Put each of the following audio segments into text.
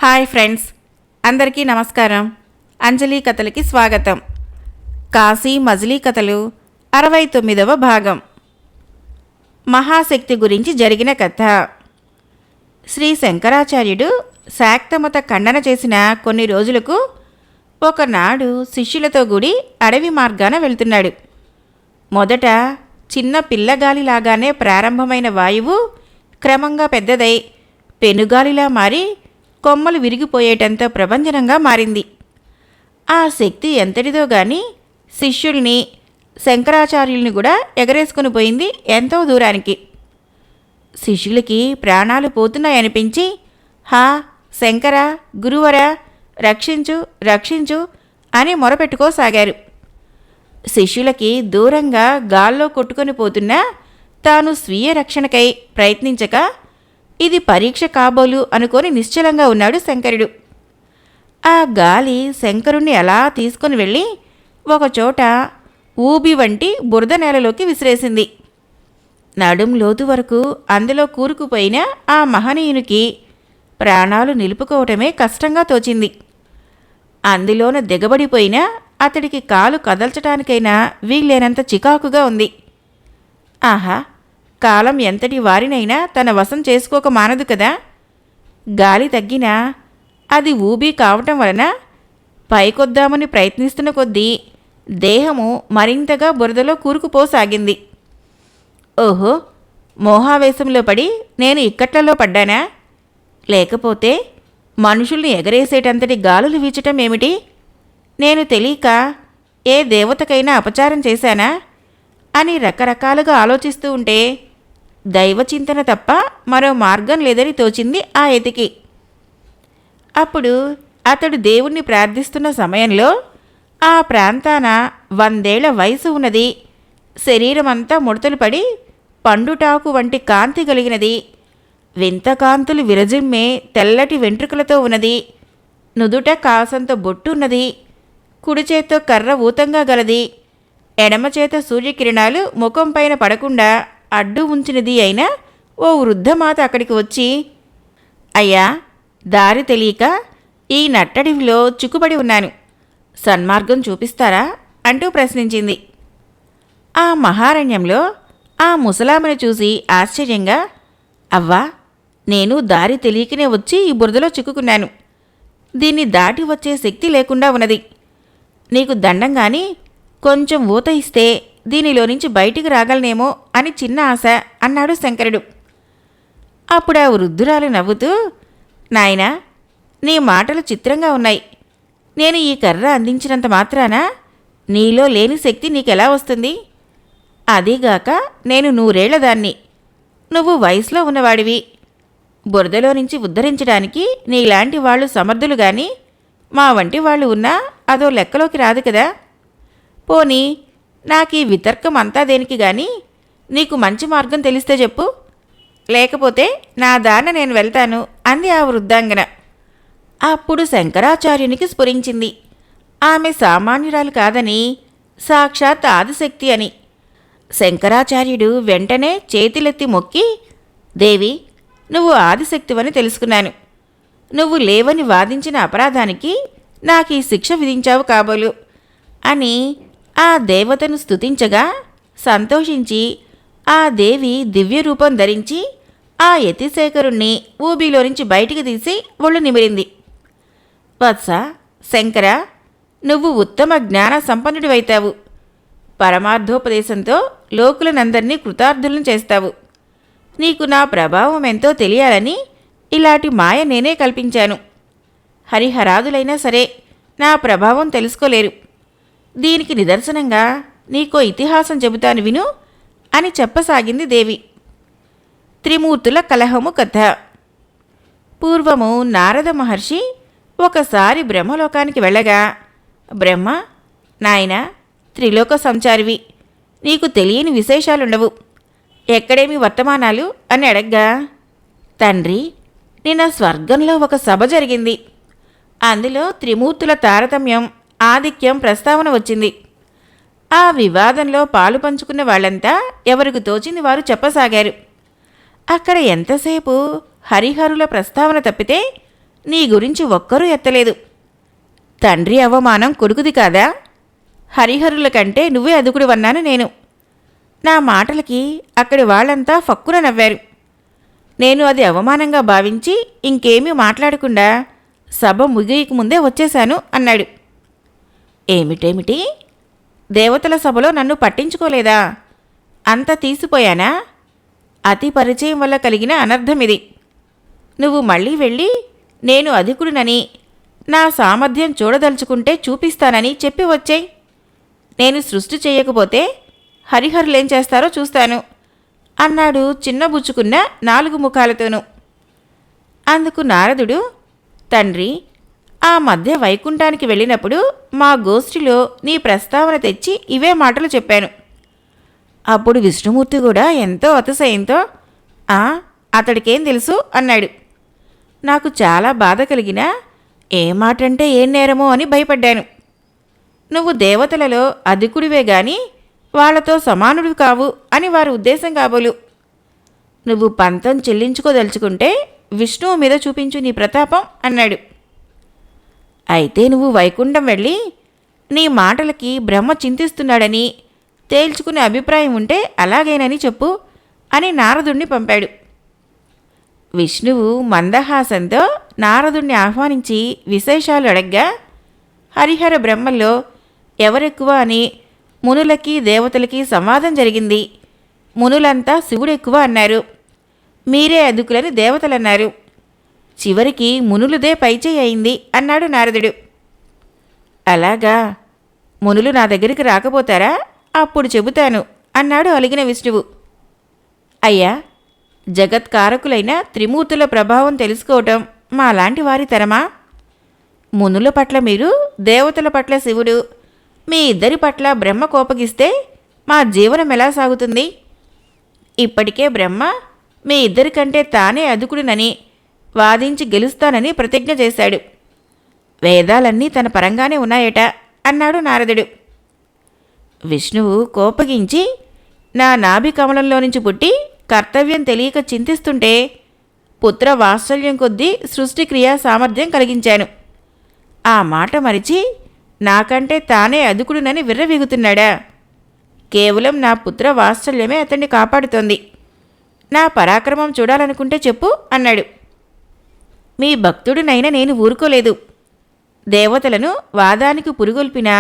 Hi friends, అందరికీ నమస్కారం. అంజలి కథలకి స్వాగతం. కాశీ మజిలీ కథలు 69వ భాగం. మహాశక్తి గురించి జరిగిన కథ. శ్రీ శంకరాచార్యుడు శాక్తమత ఖండన చేసిన కొన్ని రోజులకు ఒకనాడు శిష్యులతో కూడి అడవి మార్గాన వెళ్తున్నాడు. మొదట చిన్న పిల్లగాలిలాగానే ప్రారంభమైన వాయువు క్రమంగా పెద్దదై పెనుగాలిలా మారి కొమ్మలు విరిగిపోయేటంత ప్రభంజనంగా మారింది. ఆ శక్తి ఎంతటిదో గాని శిష్యుల్ని, శంకరాచార్యుల్ని కూడా ఎగరేసుకుని పోయింది ఎంతో దూరానికి. శిష్యులకి ప్రాణాలు పోతున్నాయనిపించి, హా శంకర, గురువరా, రక్షించు రక్షించు అని మొరపెట్టుకోసాగారు. శిష్యులకి దూరంగా గాల్లో కొట్టుకొని పోతున్నా తాను స్వీయ రక్షణకై ప్రయత్నించక ఇది పరీక్ష కాబోలు అనుకొని నిశ్చలంగా ఉన్నాడు శంకరుడు. ఆ గాలి శంకరుణ్ణి అలా తీసుకుని వెళ్ళి ఒకచోట ఊబి వంటి బురద నేలలోకి విసిరేసింది. నడుం లోతు వరకు అందులో కూరుకుపోయిన ఆ మహనీయునికి ప్రాణాలు నిలుపుకోవటమే కష్టంగా తోచింది. అందులోన దిగబడిపోయినా అతడికి కాలు కదల్చటానికైనా వీల్లేనంత చికాకుగా ఉంది. ఆహా, కాలం ఎంతటి వారినైనా తన వశం చేసుకోక మానదు కదా. గాలి తగ్గినా అది ఊబీ కావటం వలన పైకొద్దామని ప్రయత్నిస్తున్న కొద్దీ దేహము మరింతగా బురదలో కూరుకుపోసాగింది. ఓహో, మోహావేశంలో పడి నేను ఇక్కట్లలో పడ్డానా? లేకపోతే మనుషుల్ని ఎగరేసేటంతటి గాలులు వీచటం ఏమిటి? నేను తెలియక ఏ దేవతకైనా అపచారం చేశానా అని రకరకాలుగా ఆలోచిస్తూ ఉంటే దైవచింతన తప్ప మరో మార్గం లేదని తోచింది ఆ యతికి. అప్పుడు అతడు దేవుణ్ణి ప్రార్థిస్తున్న సమయంలో ఆ ప్రాంతాన 100 ఏళ్ల వయసు ఉన్నది, శరీరమంతా ముడతలు పడి పండుటాకు వంటి కాంతి కలిగినది, వింత కాంతులు విరజిమ్మే తెల్లటి వెంట్రుకలతో ఉన్నది, నుదుట కాసంత బొట్టున్నది, కుడిచేత్తో కర్ర ఊతంగా గలది, ఎడమచేత సూర్యకిరణాలు ముఖం పైన పడకుండా అడ్డు ఉంచినది అయిన ఓ వృద్ధమాత అక్కడికి వచ్చి, అయ్యా, దారి తెలియక ఈ నట్టడివిలో చిక్కుబడి ఉన్నాను, సన్మార్గం చూపిస్తారా అంటూ ప్రశ్నించింది. ఆ మహారణ్యంలో ఆ ముసలామని చూసి ఆశ్చర్యంగా, అవ్వా, నేను దారి తెలియకనే వచ్చి ఈ బురదలో చిక్కుకున్నాను. దీన్ని దాటి వచ్చే శక్తి లేకుండా ఉన్నది. నీకు దండంగాని కొంచెం ఊత ఇస్తే దీనిలో నుంచి బయటికి రాగలనేమో అని చిన్న ఆశ అన్నాడు శంకరుడు. అప్పుడు ఆ వృద్ధురాలు నవ్వుతూ, నాయనా, నీ మాటలు చిత్రంగా ఉన్నాయి. నేను ఈ కర్ర అందించినంత మాత్రాన నీలో లేని శక్తి నీకెలా వస్తుంది? అదీగాక నేను 100 ఏళ్ల దాన్ని, నువ్వు వయసులో ఉన్నవాడివి. బురదలో నుంచి ఉద్ధరించడానికి నీలాంటి వాళ్ళు సమర్థులు గాని మా వంటి వాళ్ళు ఉన్నా అదో లెక్కలోకి రాదు కదా. పోనీ నాకీ వితర్కం అంతా దేనికి గాని నీకు మంచి మార్గం తెలిస్తే చెప్పు, లేకపోతే నా దాన నేను వెళ్తాను అంది ఆ వృద్ధాంగన. అప్పుడు శంకరాచార్యునికి స్ఫురించింది ఆమె సామాన్యురాలు కాదని, సాక్షాత్ ఆదిశక్తి అని. శంకరాచార్యుడు వెంటనే చేతులెత్తి మొక్కి, దేవి, నువ్వు ఆదిశక్తివని తెలుసుకున్నాను. నువ్వు లేవని వాదించిన అపరాధానికి నాకీ శిక్ష విధించావు కాబోలు అని ఆ దేవతను స్తుతించగా సంతోషించి ఆ దేవి దివ్యరూపం ధరించి ఆ యతిశేఖరుణ్ణి ఊబిలో నుంచి బయటికి తీసి ఒళ్ళు నిమిరింది. వత్స, శంకర, నువ్వు ఉత్తమ జ్ఞాన సంపన్నుడివైతావు. పరమార్థోపదేశంతో లోకులనందరినీ కృతార్థులను చేస్తావు. నీకు నా ప్రభావం ఎంతో తెలియాలని ఇలాంటి మాయ నేనే కల్పించాను. హరిహరాదులైనా సరే నా ప్రభావం తెలుసుకోలేరు. దీనికి నిదర్శనంగా నీకో ఇతిహాసం చెబుతాను విను అని చెప్పసాగింది దేవి. త్రిమూర్తుల కలహము కథ. పూర్వము నారద మహర్షి ఒకసారి బ్రహ్మలోకానికి వెళ్ళగా, బ్రహ్మ, నాయనా, త్రిలోక సంచారివి, నీకు తెలియని విశేషాలుండవు, ఎక్కడేమి వర్తమానాలు అని అడగ్గా, తండ్రి, నిన్న స్వర్గంలో ఒక సభ జరిగింది. అందులో త్రిమూర్తుల తారతమ్యం, ఆధిక్యం ప్రస్తావన వచ్చింది. ఆ వివాదంలో పాలు పంచుకున్న వాళ్ళంతా ఎవరికి తోచింది వారు చెప్పసాగారు. అక్కడ ఎంతసేపు హరిహరుల ప్రస్తావన తప్పితే నీ గురించి ఒక్కరూ ఎత్తలేదు. తండ్రి అవమానం కొడుకుది కాదా? హరిహరుల కంటే నువ్వే అదుకుడువన్నాను నేను. నా మాటలకి అక్కడి వాళ్ళంతా ఫక్కున నవ్వారు. నేను అది అవమానంగా భావించి ఇంకేమీ మాట్లాడకుండా సభ ముగియకముందే వచ్చేశాను అన్నాడు. ఏమిటేమిటి? దేవతల సభలో నన్ను పట్టించుకోలేదా? అంత తీసిపోయానా? అతి పరిచయం వల్ల కలిగిన అనర్థమిది. నువ్వు మళ్ళీ వెళ్ళి నేను అధికుడినని, నా సామర్థ్యం చూడదలుచుకుంటే చూపిస్తానని చెప్పి వచ్చేయ్. నేను సృష్టి చేయకపోతే హరిహరులేం చేస్తారో చూస్తాను అన్నాడు చిన్నబుచ్చుకున్న 4 ముఖాలతోనూ. అందుకు నారదుడు, తండ్రి, ఆ మధ్య వైకుంఠానికి వెళ్ళినప్పుడు మా గోష్ఠిలో నీ ప్రస్తావన తెచ్చి ఇవే మాటలు చెప్పాను. అప్పుడు విష్ణుమూర్తి కూడా ఎంతో అతిశయంతో, అతడికేం తెలుసు అన్నాడు. నాకు చాలా బాధ కలిగినా ఏ మాటంటే ఏం నేరమో అని భయపడ్డాను. నువ్వు దేవతలలో అధికుడివే గాని వాళ్లతో సమానుడు కావు అని వారి ఉద్దేశం కాబోలు. నువ్వు పంతం చెల్లించుకోదలుచుకుంటే విష్ణువు మీద చూపించు నీ ప్రతాపం అన్నాడు. అయితే నువ్వు వైకుంఠం వెళ్ళి నీ మాటలకి బ్రహ్మ చింతిస్తున్నాడని తేల్చుకునే అభిప్రాయం ఉంటే అలాగేనని చెప్పు అని నారదుణ్ణి పంపాడు. విష్ణువు మందహాసంతో నారదుణ్ణి ఆహ్వానించి విశేషాలు అడగ్గా, హరిహర బ్రహ్మల్లో ఎవరెక్కువ అని మునులకి దేవతలకి సంవాదం జరిగింది. మునులంతా శివుడెక్కువ అన్నారు. మీరే అదుకులని దేవతలన్నారు. చివరికి మునులదే పైచేయి అయింది అన్నాడు నారదుడు. అలాగా? మునులు నా దగ్గరికి రాకపోతారా? అప్పుడు చెబుతాను అన్నాడు అలిగిన విష్ణువు. అయ్యా, జగత్కారకులైన త్రిమూర్తుల ప్రభావం తెలుసుకోవటం మా లాంటి వారి తరమా? మునుల పట్ల మీరు, దేవతల పట్ల శివుడు, మీ ఇద్దరి పట్ల బ్రహ్మ కోపగిస్తే మా జీవనం ఎలా సాగుతుంది? ఇప్పటికే బ్రహ్మ మీ ఇద్దరికంటే తానే అదుకుడునని వాదించి గెలుస్తానని ప్రతిజ్ఞ చేశాడు. వేదాలన్నీ తన పరంగానే ఉన్నాయట అన్నాడు నారదుడు. విష్ణువు కోపగించి, నా నాభి కమలంలో నుంచి పుట్టి కర్తవ్యం తెలియక చింతిస్తుంటే పుత్ర వాత్సల్యం కొద్దీ సృష్టిక్రియా సామర్థ్యం కలిగించాను. ఆ మాట మరిచి నాకంటే తానే అదుకుడునని విర్రవీగుతున్నాడా? కేవలం నా పుత్ర వాత్సల్యమే అతన్ని కాపాడుతోంది. నా పరాక్రమం చూడాలనుకుంటే చెప్పు అన్నాడు. మీ భక్తుడినైనా నేను ఊరుకోలేదు. దేవతలను వాదానికి పురుగొల్పినా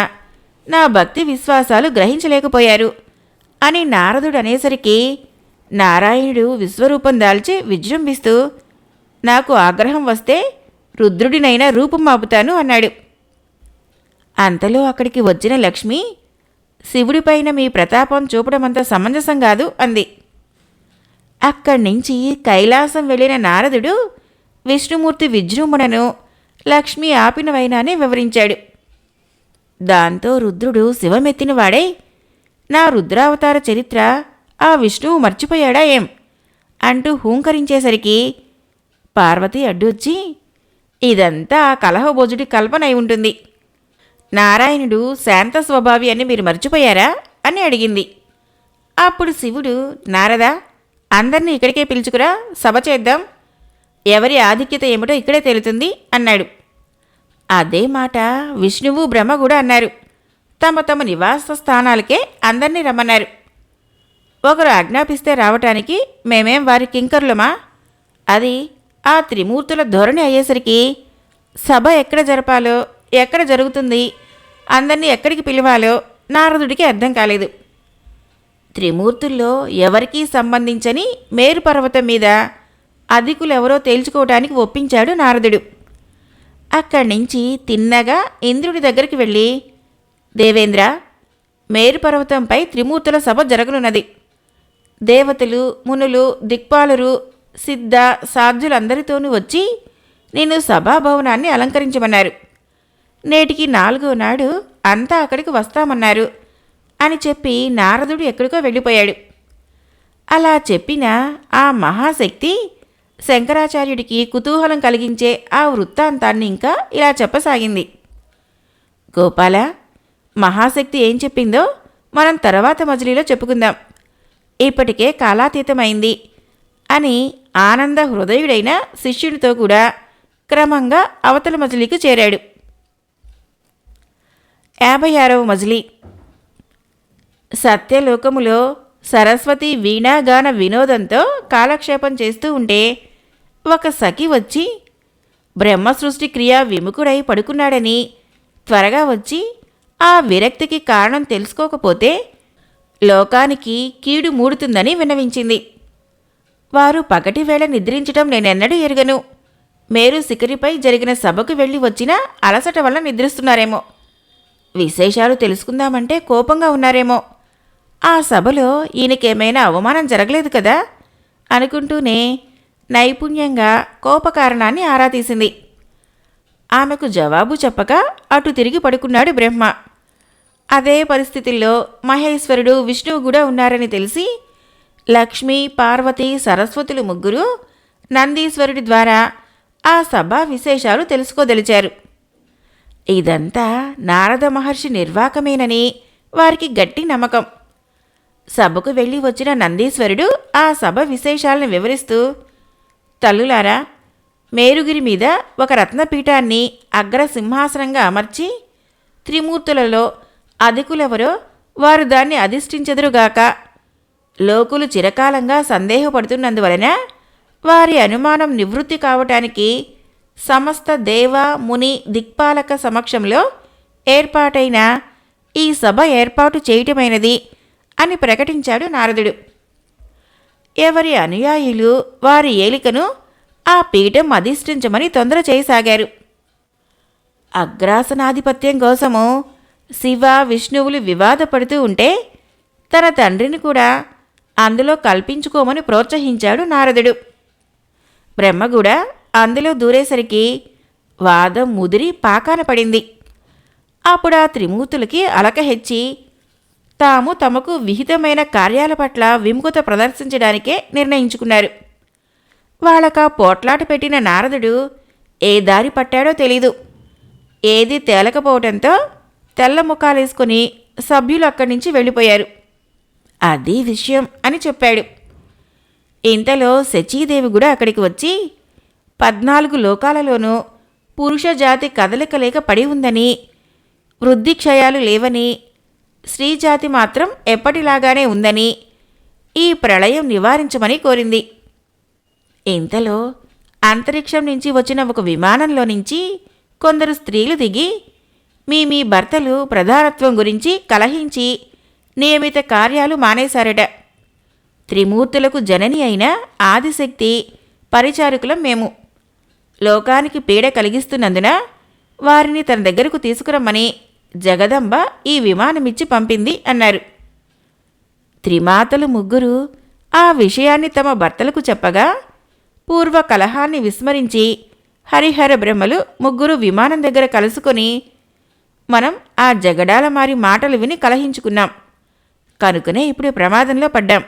నా భక్తి విశ్వాసాలు గ్రహించలేకపోయారు అని నారదుడు అనేసరికి నారాయణుడు విశ్వరూపం దాల్చి విజృంభిస్తూ, నాకు ఆగ్రహం వస్తే రుద్రుడినైనా రూపం మాపుతాను అన్నాడు. అంతలో అక్కడికి వచ్చిన లక్ష్మి, శివుడిపైన మీ ప్రతాపం చూపడమంత సమంజసం కాదు అంది. అక్కడ్నుంచి కైలాసం వెళ్ళిన నారదుడు విష్ణుమూర్తి విజృంభణను లక్ష్మి ఆపిన వైనానే వివరించాడు. దాంతో రుద్రుడు శివమెత్తినవాడై, నా రుద్రావతార చరిత్ర ఆ విష్ణువు మర్చిపోయాడా ఏం అంటూ హూంకరించేసరికి పార్వతి అడ్డొచ్చి, ఇదంతా ఆ కలహభోజుడి కల్పన అయి ఉంటుంది. నారాయణుడు శాంత స్వభావి అని మీరు మర్చిపోయారా అని అడిగింది. అప్పుడు శివుడు, నారదా, అందరినీ ఇక్కడికే పిలుచుకురా, సభ చేద్దాం. ఎవరి ఆధిక్యత ఏమిటో ఇక్కడే తేలుతుంది అన్నాడు. అదే మాట విష్ణువు బ్రహ్మ కూడా అన్నారు. తమ తమ నివాస స్థానాలకే అందరినీ రమ్మన్నారు. ఒకరు ఆజ్ఞాపిస్తే రావటానికి మేమేం వారి కింకరులమా? అది ఆ త్రిమూర్తుల ధోరణి అయ్యేసరికి సభ ఎక్కడ జరపాలో, ఎక్కడ జరుగుతుంది, అందరినీ ఎక్కడికి పిలవాలో నారదుడికి అర్థం కాలేదు. త్రిమూర్తుల్లో ఎవరికీ సంబంధించని మేరు పర్వతం మీద అధికులెవరో తేల్చుకోవటానికి ఒప్పించాడు నారదుడు. అక్కడి నుంచి తిన్నగా ఇంద్రుడి దగ్గరికి వెళ్ళి, దేవేంద్ర, మేరు పర్వతంపై త్రిమూర్తుల సభ జరగనున్నది. దేవతలు, మునులు, దిక్పాలురు, సిద్ధ సాధ్యులందరితోనూ వచ్చి నేను సభాభవనాన్ని అలంకరించమన్నారు. నేటికి 4వ నాడు అంతా అక్కడికి వస్తామన్నారు అని చెప్పి నారదుడు ఎక్కడికో వెళ్ళిపోయాడు. అలా చెప్పిన ఆ మహాశక్తి శంకరాచార్యుడికి కుతూహలం కలిగించే ఆ వృత్తాంతాన్ని ఇంకా ఇలా చెప్పసాగింది. గోపాల, మహాశక్తి ఏం చెప్పిందో మనం తర్వాత మజిలీలో చెప్పుకుందాం. ఇప్పటికే కాలాతీతమైంది అని ఆనంద హృదయుడైన శిష్యుడితో కూడా క్రమంగా అవతల మజిలీకి చేరాడు. 56వ మజిలీ. సత్యలోకములో సరస్వతి వీణాగాన వినోదంతో కాలక్షేపం చేస్తూ ఉంటే ఒక సఖి వచ్చి బ్రహ్మ సృష్టి క్రియా విముఖుడై పడుకున్నాడని, త్వరగా వచ్చి ఆ విరక్తికి కారణం తెలుసుకోకపోతే లోకానికి కీడు మూడుతుందని విన్నవించింది. వారు పగటివేళ నిద్రించటం నేనెన్నడూ ఎరుగను. మేరు శిఖరిపై జరిగిన సభకు వెళ్ళి వచ్చిన అలసట వల్ల నిద్రిస్తున్నారేమో, విశేషాలు తెలుసుకుందామంటే కోపంగా ఉన్నారేమో, ఆ సభలో ఈయనకేమైనా అవమానం జరగలేదు కదా అనుకుంటూనే నైపుణ్యంగా కోపకారణాన్ని ఆరా తీసింది. ఆమెకు జవాబు చెప్పక అటు తిరిగి పడుకున్నాడు బ్రహ్మ. అదే పరిస్థితుల్లో మహేశ్వరుడు, విష్ణువు కూడా ఉన్నారని తెలిసి లక్ష్మి, పార్వతి, సరస్వతులు ముగ్గురు నందీశ్వరుడి ద్వారా ఆ సభా విశేషాలు తెలుసుకోదలిచారు. ఇదంతా నారద మహర్షి నిర్వాకమేనని వారికి గట్టి నమ్మకం. సభకు వెళ్ళి వచ్చిన నందీశ్వరుడు ఆ సభ విశేషాలను వివరిస్తూ, తల్లులారా, మేరుగిరి మీద ఒక రత్నపీఠాన్ని అగ్రసింహాసనంగా అమర్చి త్రిమూర్తులలో అధికులెవరో వారు దాన్ని అధిష్ఠించెదరుగాక. లోకులు చిరకాలంగా సందేహపడుతున్నందువలన వారి అనుమానం నివృత్తి కావటానికి సమస్త దేవ, ముని, దిక్పాలక సమక్షంలో ఏర్పాటైన ఈ సభ ఏర్పాటు చేయటమైనది అని ప్రకటించాడు నారదుడు. ఎవరి అనుయాయులు వారి ఏలికను ఆ పీఠం అధిష్ఠించమని తొందర చేయసాగారు. అగ్రాసనాధిపత్యం కోసము శివ, విష్ణువులు వివాదపడుతూ ఉంటే తన తండ్రిని కూడా అందులో కల్పించుకోమని ప్రోత్సహించాడు నారదుడు. బ్రహ్మ కూడా అందులో దూరేసరికి వాదం ముదిరి పాకాన పడింది. అప్పుడు ఆ త్రిమూర్తులకి అలక హెచ్చి తాము తమకు విహితమైన కార్యాల పట్ల విముఖత ప్రదర్శించడానికే నిర్ణయించుకున్నారు. వాళ్ళకా పోట్లాట పెట్టిన నారదుడు ఏ దారి పట్టాడో తెలీదు. ఏది తేలకపోవటంతో తెల్ల ముఖాలేసుకుని సభ్యులు అక్కడి నుంచి వెళ్ళిపోయారు. అది విషయం అని చెప్పాడు. ఇంతలో శచీదేవి కూడా అక్కడికి వచ్చి 14 లోకాలలోనూ పురుష జాతి కదలికలేక పడి ఉందని, వృద్ధిక్షయాలు లేవని, స్త్రీజాతి మాత్రం ఎప్పటిలాగానే ఉందని, ఈ ప్రళయం నివారించమని కోరింది. ఇంతలో అంతరిక్షం నుంచి వచ్చిన ఒక విమానంలో నుంచి కొందరు స్త్రీలు దిగి మీ భర్తలు ప్రధానత్వం గురించి కలహించి నియమిత కార్యాలు మానేశారట. త్రిమూర్తులకు జనని అయిన ఆదిశక్తి పరిచారకులం మేము. లోకానికి పీడ కలిగిస్తున్నందున వారిని తన దగ్గరకు తీసుకురమ్మని జగదంబ ఈ విమానమిచ్చి పంపింది అన్నారు. త్రిమాతలు ముగ్గురు ఆ విషయాన్ని తమ భర్తలకు చెప్పగా పూర్వ కలహాన్ని విస్మరించి హరిహర బ్రహ్మలు ముగ్గురు విమానం దగ్గర కలుసుకొని, మనం ఆ జగడాల మారి మాటలు విని కలహించుకున్నాం కనుకనే ఇప్పుడు ప్రమాదంలో పడ్డాం.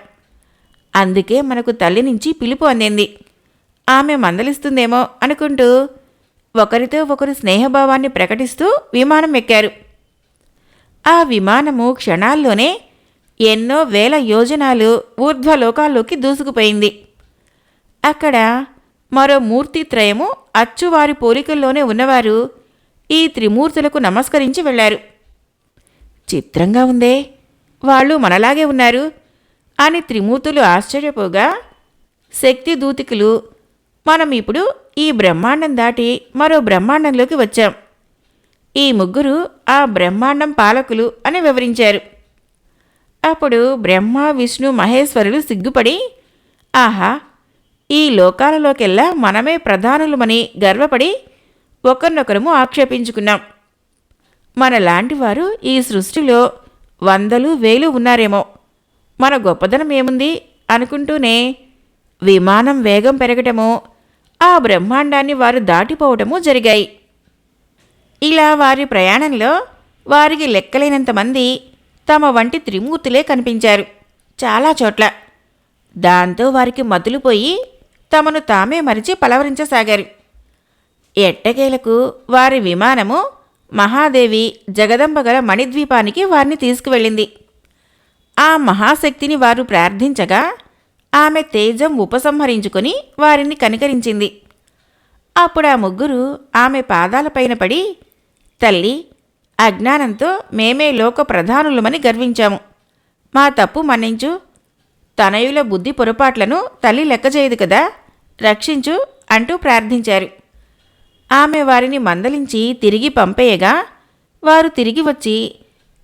అందుకే మనకు తల్లి నుంచి పిలుపు అందింది. ఆమె మందలిస్తుందేమో అనుకుంటూ ఒకరితో ఒకరు స్నేహభావాన్ని ప్రకటిస్తూ విమానం ఎక్కారు. ఆ విమానము క్షణాల్లోనే ఎన్నో వేల యోజనాలు ఊర్ధ్వలోకాల్లోకి దూసుకుపోయింది. అక్కడ మరో మూర్తిత్రయము అచ్చువారి పోలికల్లోనే ఉన్నవారు ఈ త్రిమూర్తులకు నమస్కరించి వెళ్లారు. చిత్రంగా ఉందే, వాళ్ళు మనలాగే ఉన్నారు అని త్రిమూర్తులు ఆశ్చర్యపోగా, శక్తి దూతికులు మనం ఇప్పుడు ఈ బ్రహ్మాండం దాటి మరో బ్రహ్మాండంలోకి వచ్చాం. ఈ ముగ్గురు ఆ బ్రహ్మాండం పాలకులు అని వివరించారు. అప్పుడు బ్రహ్మ, విష్ణు, మహేశ్వరులు సిగ్గుపడి, ఆహా, ఈ లోకాలలోకెల్లా మనమే ప్రధానులమని గర్వపడి ఒకరినొకరము ఆక్షేపించుకున్నాం. మనలాంటి వారు ఈ సృష్టిలో 100,000 ఉన్నారేమో, మన గొప్పదనం ఏముంది అనుకుంటూనే విమానం వేగం పెరగటము, ఆ బ్రహ్మాండాన్ని వారు దాటిపోవటము జరిగాయి. ఇలా వారి ప్రయాణంలో వారికి లెక్కలేనంతమంది తమ వంటి త్రిమూర్తులే కనిపించారు చాలా చోట్ల. దాంతో వారికి మతులుపోయి తమను తామే మరిచి పలవరించసాగారు. ఎట్టకేలకు వారి విమానము మహాదేవి జగదంబగల మణిద్వీపానికి వారిని తీసుకువెళ్ళింది. ఆ మహాశక్తిని వారు ప్రార్థించగా ఆమె తేజం ఉపసంహరించుకొని వారిని కనికరించింది. అప్పుడు ఆ ముగ్గురు ఆమె పాదాలపైన పడి, తల్లి, అజ్ఞానంతో మేమే లోక ప్రధానులమని గర్వించాము. మా తప్పు మన్నించు. తనయుల బుద్ధి పొరపాట్లను తల్లి లెక్కచేయదు కదా, రక్షించు అంటూ ప్రార్థించారు. ఆమె వారిని మందలించి తిరిగి పంపేయగా వారు తిరిగి వచ్చి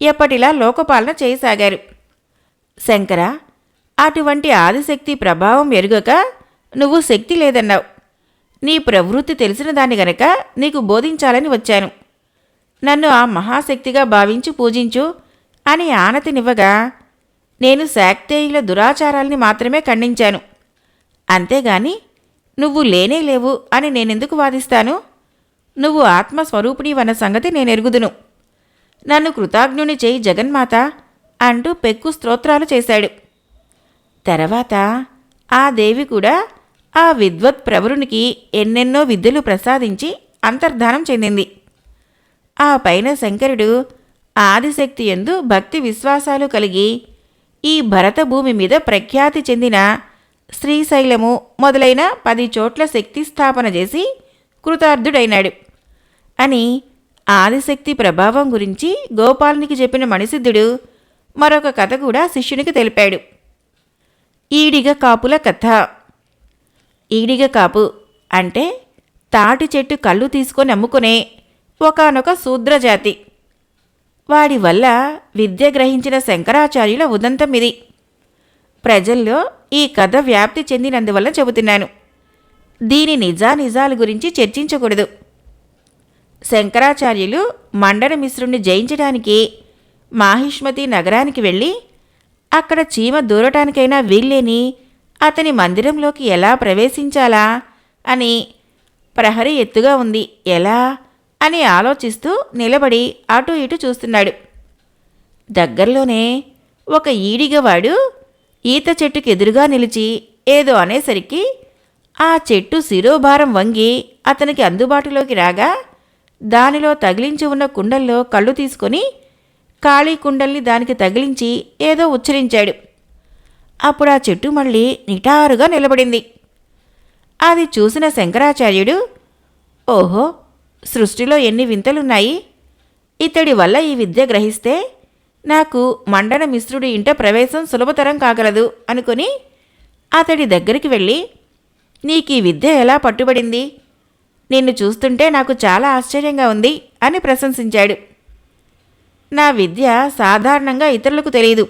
ఎప్పటిలా లోకపాలన చేయసాగారు. శంకర, అటువంటి ఆదిశక్తి ప్రభావం ఎరుగక నువ్వు శక్తి లేదన్నావు. నీ ప్రవృత్తి తెలిసిన దాన్ని గనక నీకు బోధించాలని వచ్చాను. నన్ను ఆ మహాశక్తిగా భావించి పూజించు అని ఆనతినివ్వగా నేను శాక్తేయుల దురాచారాల్ని మాత్రమే ఖండించాను. అంతేగాని నువ్వు లేనే లేవు అని నేనెందుకు వాదిస్తాను? నువ్వు ఆత్మస్వరూపిణివన్న సంగతి నేనెరుగుదును. నన్ను కృతజ్ఞుని చేయి జగన్మాత అంటూ పెక్కు స్తోత్రాలు చేశాడు. తర్వాత ఆ దేవి కూడా ఆ విద్వత్ ప్రవరునికి ఎన్నెన్నో విద్యలు ప్రసాదించి అంతర్ధానం చెందింది. ఆ పైన శంకరుడు ఆదిశక్తి యందు భక్తి విశ్వాసాలు కలిగి ఈ భరత భూమి మీద ప్రఖ్యాతి చెందిన శ్రీశైలము మొదలైన 10 చోట్ల శక్తి స్థాపన చేసి కృతార్థుడైనాడు అని ఆదిశక్తి ప్రభావం గురించి గోపాలునికి చెప్పిన మణిసిద్ధుడు మరొక కథ కూడా శిష్యునికి తెలిపాడు. ఈడిగ కాపుల కథ. ఈడిగ కాపు అంటే తాటి చెట్టు కళ్ళు తీసుకొని అమ్ముకునే ఒకానొక శూద్రజాతి. వాడి వల్ల విద్య గ్రహించిన శంకరాచార్యుల ఉదంతం ఇది. ప్రజల్లో ఈ కథ వ్యాప్తి చెందినందువల్ల చెబుతున్నాను. దీని నిజానిజాల గురించి చర్చించకూడదు. శంకరాచార్యులు మండన మిశ్రుణ్ణి జయించడానికి మాహిష్మతి నగరానికి వెళ్ళి అక్కడ చీమ దూరటానికైనా వీల్లేని అతని మందిరంలోకి ఎలా ప్రవేశించాలా అని ప్రహరీ ఎత్తుగా ఉంది ఎలా అని ఆలోచిస్తూ నిలబడి అటూ ఇటూ చూస్తున్నాడు. దగ్గరలోనే ఒక ఈడిగవాడు ఈత చెట్టుకి ఎదురుగా నిలిచి ఏదో అనేసరికి ఆ చెట్టు శిరోభారం వంగి అతనికి అందుబాటులోకి రాగా దానిలో తగిలించి ఉన్న కుండల్లో కళ్ళు తీసుకొని ఖాళీ కుండల్ని దానికి తగిలించి ఏదో ఉచ్చరించాడు. అప్పుడు ఆ చెట్టు మళ్ళీ నిటారుగా నిలబడింది. అది చూసిన శంకరాచార్యుడు, ఓహో, సృష్టిలో ఎన్ని వింతలున్నాయి! ఇతడి వల్ల ఈ విద్య గ్రహిస్తే నాకు మండన మిశ్రుడి ఇంట ప్రవేశం సులభతరం కాగలదు అనుకుని అతడి దగ్గరికి వెళ్ళి, నీకీ విద్య ఎలా పట్టుబడింది? నిన్ను చూస్తుంటే నాకు చాలా ఆశ్చర్యంగా ఉంది అని ప్రశంసించాడు. నా విద్య సాధారణంగా ఇతరులకు తెలియదు.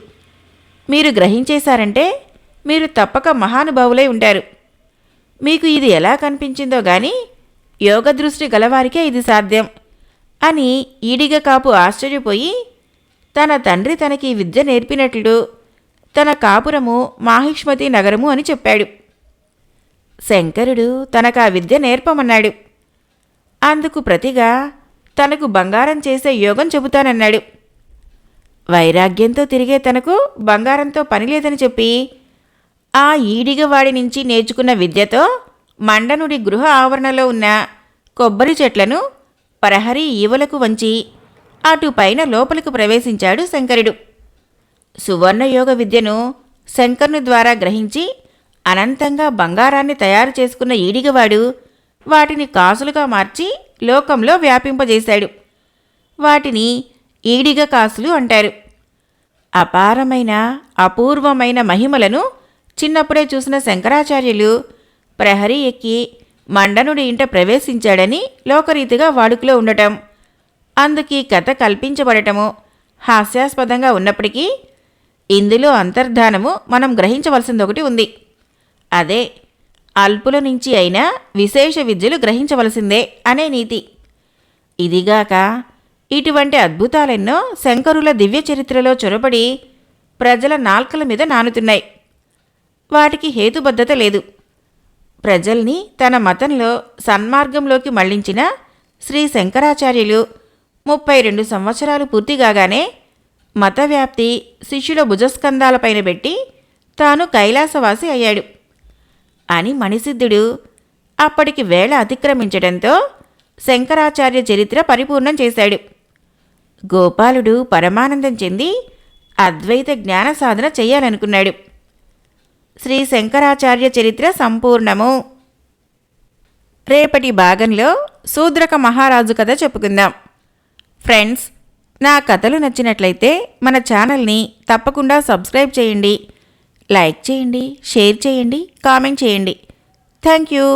మీరు గ్రహించేశారంటే మీరు తప్పక మహానుభావులై ఉంటారు. మీకు ఇది ఎలా కనిపించిందో గాని యోగదృష్టి గలవారికే ఇది సాధ్యం అని ఈడిగ కాపు ఆశ్చర్యపోయి తన తండ్రి తనకి విద్య నేర్పినట్లు తన కాపురము మాహిష్మతి నగరము అని చెప్పాడు. శంకరుడు తనకా విద్య నేర్పమన్నాడు. అందుకు ప్రతిగా తనకు బంగారం చేసే యోగం చెబుతానన్నాడు. వైరాగ్యంతో తిరిగే తనకు బంగారంతో పనిలేదని చెప్పి ఆ ఈడిగవాడి నుంచి నేర్చుకున్న విద్యతో మండనుడి గృహ ఆవరణలో ఉన్న కొబ్బరి చెట్లను ప్రహరీ ఈవలకు వంచి అటుపైన లోపలికి ప్రవేశించాడు శంకరుడు. సువర్ణయోగ విద్యను శంకరుని ద్వారా గ్రహించి అనంతంగా బంగారాన్ని తయారు చేసుకున్న ఈడిగవాడు వాటిని కాసులుగా మార్చి లోకంలో వ్యాపింపజేశాడు. వాటిని ఈడిగ కాసులు అంటారు. అపారమైన అపూర్వమైన మహిమలను చిన్నప్పుడే చూసిన శంకరాచార్యులు ప్రహరీ ఎక్కి మండనుడి ఇంట ప్రవేశించాడని లోకరీతిగా వాడుకలో ఉండటం, అందుకీ కథ కల్పించబడటము హాస్యాస్పదంగా ఉన్నప్పటికీ ఇందులో అంతర్ధానము మనం గ్రహించవలసిందొకటి ఉంది. అదే అల్పుల నుంచి అయినా విశేష విద్యలు గ్రహించవలసిందే అనే నీతి. ఇదిగాక ఇటువంటి అద్భుతాలెన్నో శంకరుల దివ్య చరిత్రలో చొరబడి ప్రజల నాల్కల మీద నానుతున్నాయి. వాటికి హేతుబద్ధత లేదు. ప్రజల్ని తన మతంలో సన్మార్గంలోకి మళ్లించిన శ్రీ శంకరాచార్యులు 32 సంవత్సరాలు పూర్తిగానే మతవ్యాప్తి శిష్యుల భుజస్కంధాలపైన పెట్టి తాను కైలాసవాసి అయ్యాడు అని మణిసిద్ధుడు అప్పటికి వేళ అతిక్రమించడంతో శంకరాచార్య చరిత్ర పరిపూర్ణం చేశాడు. గోపాలుడు పరమానందం చెంది అద్వైత జ్ఞాన సాధన చెయ్యాలనుకున్నాడు. శ్రీ శంకరాచార్య చరిత్ర సంపూర్ణము. రేపటి భాగంలో శూద్రక మహారాజు కథ చెప్పుకుందాం. ఫ్రెండ్స్, నా కథలు నచ్చినట్లయితే మన ఛానల్ని తప్పకుండా సబ్స్క్రైబ్ చేయండి, లైక్ చేయండి, షేర్ చేయండి, కామెంట్ చేయండి. Thank you.